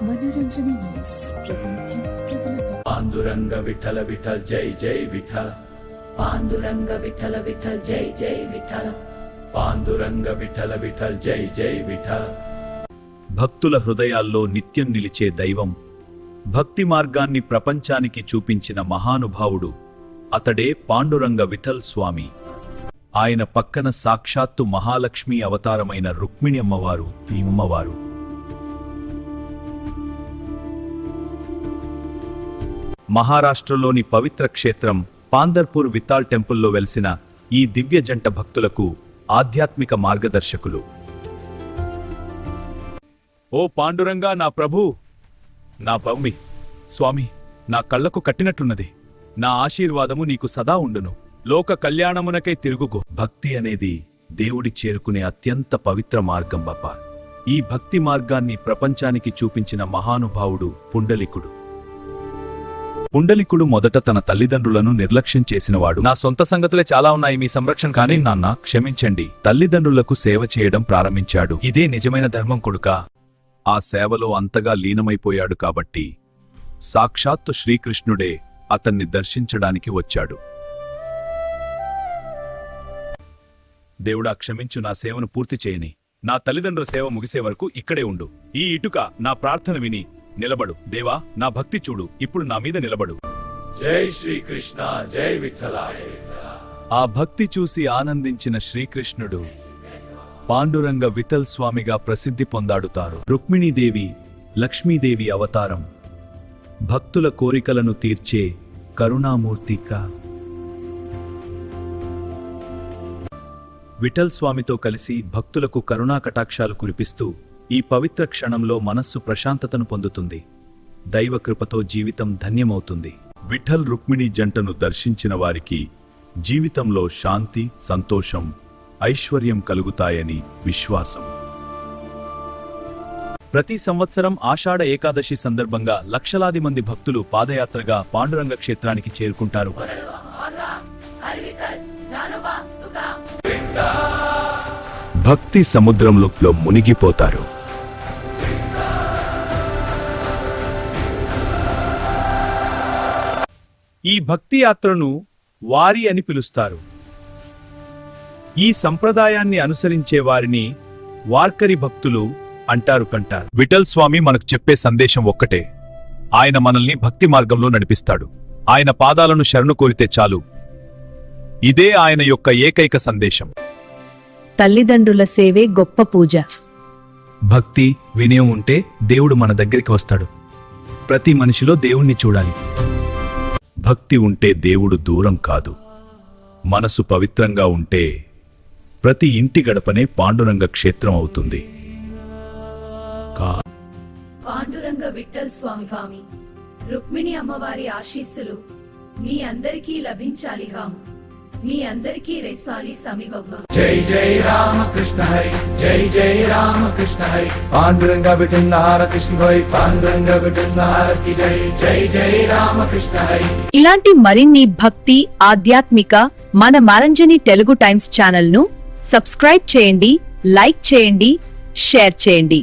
मनोरंजनी news प्रतिनिधि प्रजलता पांडुरंग विठ्ठल विठ्ठल जय जय विठ्ठल पांडुरंग विठ्ठल विठ्ठल जय जय विठ्ठल पांडुरंग विठ्ठल विठ्ठल जय जय विठ्ठल భక్తుల హృదయాల్లో నిత్యం నిలిచే దైవం, భక్తి మార్గాన్ని ప్రపంచానికి చూపించిన మహానుభావుడు అతడే పాండురంగ విఠల్ స్వామి. ఆయన పక్కన సాక్షాత్తు మహాలక్ష్మి అవతారమైన రుక్మిణి అమ్మవారు, అమ్మవారు. మహారాష్ట్రలోని పవిత్ర క్షేత్రం పాందర్పూర్ విఠాల్ టెంపుల్లో వెలిసిన ఈ దివ్య జంట భక్తులకు ఆధ్యాత్మిక మార్గదర్శకులు. ఓ పాండురంగా నా ప్రభూ, నా పౌమి స్వామి, నా కళ్లకు కట్టినట్టున్నది. నా ఆశీర్వాదము నీకు సదా ఉండును. లోక కళ్యాణమునకై తిరుగుగో. భక్తి అనేది దేవుడి చేరుకునే అత్యంత పవిత్ర మార్గం బాపా. ఈ భక్తి మార్గాన్ని ప్రపంచానికి చూపించిన మహానుభావుడు పుండలికుడు. పుండలికుడు మొదట తన తల్లిదండ్రులను నిర్లక్ష్యం చేసినవాడు. నా సొంత సంగతులే చాలా ఉన్నాయి, మీ సంరక్షణ కానీ నాన్న క్షమించండి. తల్లిదండ్రులకు సేవ చేయడం ప్రారంభించాడు. ఇదే నిజమైన ధర్మం కొడుకా. ఆ సేవలో అంతగా లీనమైపోయాడు కాబట్టి సాక్షాత్తు శ్రీకృష్ణుడే అతన్ని దర్శించడానికి వచ్చాడు. దేవుడా క్షమించు, నా సేవను పూర్తి చేయని. నా తల్లిదండ్రుల సేవ ముగిసే వరకు ఇక్కడే ఉండు. ఈ ఇటుక నా ప్రార్థన విని నిలబడు. దేవా, నా భక్తి చూడు, ఇప్పుడు నా మీద నిలబడు. జై శ్రీకృష్ణ జై విఠలాయ. ఆ భక్తి చూసి ఆనందించిన శ్రీకృష్ణుడు పాండురంగ విఠల్ స్వామిగా ప్రసిద్ధి పొందాడుతారు. రుక్మిణీదేవి, లక్ష్మీదేవి అవతారం, భక్తుల కోరికలను తీర్చే కరుణామూర్తిగా. విఠల్ స్వామితో కలిసి భక్తులకు కరుణా కటాక్షాలు కురిపిస్తూ ఈ పవిత్ర క్షణంలో మనస్సు ప్రశాంతతను పొందుతుంది. దైవకృపతో జీవితం ధన్యమవుతుంది. విఠల్ రుక్మిణి జంటను దర్శించిన వారికి జీవితంలో శాంతి, సంతోషం, ఐశ్వర్యం కలుగుతాయని విశ్వాసం. ప్రతి సంవత్సరం ఆషాఢ ఏకాదశి సందర్భంగా లక్షలాది మంది భక్తులు పాదయాత్రగా పాండురంగ క్షేత్రానికి చేరుకుంటారు. భక్తి సముద్రంలో మునిగిపోతారు. ఈ భక్తి యాత్రను వారి అని పిలుస్తారు. ఈ సంప్రదాయాన్ని అనుసరించే వారిని వార్కరి భక్తులు అంటారు. విఠల్ స్వామి మనకు చెప్పే సందేశం ఒక్కటే: ఆయన మనల్ని భక్తి మార్గంలో నడిపిస్తాడు. ఆయన పాదాలను శరణు కోరితే చాలు. ఇదే ఆయన యొక్క ఏకైక సందేశం. తల్లిదండ్రుల సేవే గొప్ప పూజ. భక్తి, వినయం ఉంటే దేవుడు మన దగ్గరికి వస్తాడు. ప్రతి మనిషిలో దేవుణ్ణి చూడాలి. భక్తి ఉంటే దేవుడు దూరం కాదు. మనసు పవిత్రంగా ఉంటే ప్రతి ఇంటి గడపనే పాండురంగ క్షేత్రం అవుతుంది. పాండురంగ విఠల్ స్వామి, రుక్మిణి అమ్మవారి ఆశీస్సులు మీ అందరికీ లభించాలి. మీ అందరికీ రేసాలి సమీపంలో. జై జై రామకృష్ణ హరి, జై జై రామకృష్ణ హరి. పాండురంగ విఠల కృష్ణ హరి, పాండురంగ విఠల కి జై. జై జై రామకృష్ణ హరి. ఇలాంటి మరిన్ని భక్తి, ఆధ్యాత్మిక మన మారంజని తెలుగు టైమ్స్ ఛానల్ ను సబ్స్క్రైబ్ చేయండి, లైక్ చేయండి, షేర్ చేయండి.